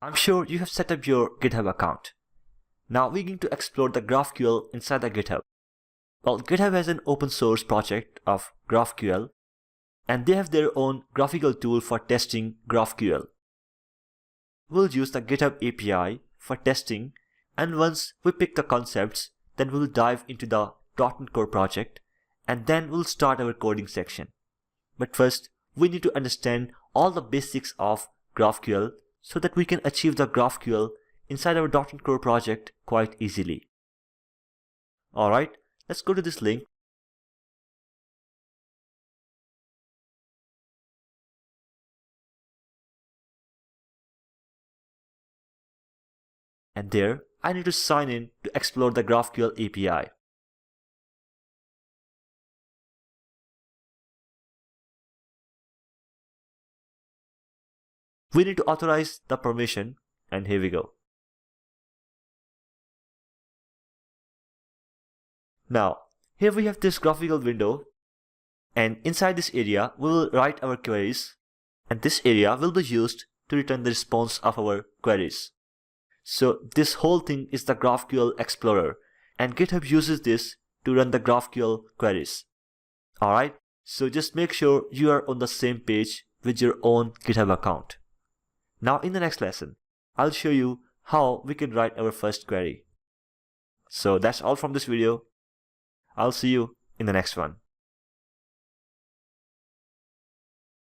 I'm sure you have set up your GitHub account. Now we're going to explore the GraphQL inside the GitHub. Well, GitHub has an open source project of GraphQL, and they have their own graphical tool for testing GraphQL. We'll use the GitHub API for testing, and once we pick the concepts, then we'll dive into the .NET Core project, and then we'll start our coding section. But first, we need to understand all the basics of GraphQL so that we can achieve the GraphQL inside our .NET Core project quite easily. Alright, let's go to this link. And there, I need to sign in to explore the GraphQL API. We need to authorize the permission, and here we go. Now, here we have this graphical window, and inside this area, we will write our queries, and this area will be used to return the response of our queries. So this whole thing is the GraphQL Explorer, and GitHub uses this to run the GraphQL queries. Alright, so just make sure you are on the same page with your own GitHub account. Now in the next lesson, I'll show you how we can write our first query. So that's all from this video. I'll see you in the next one.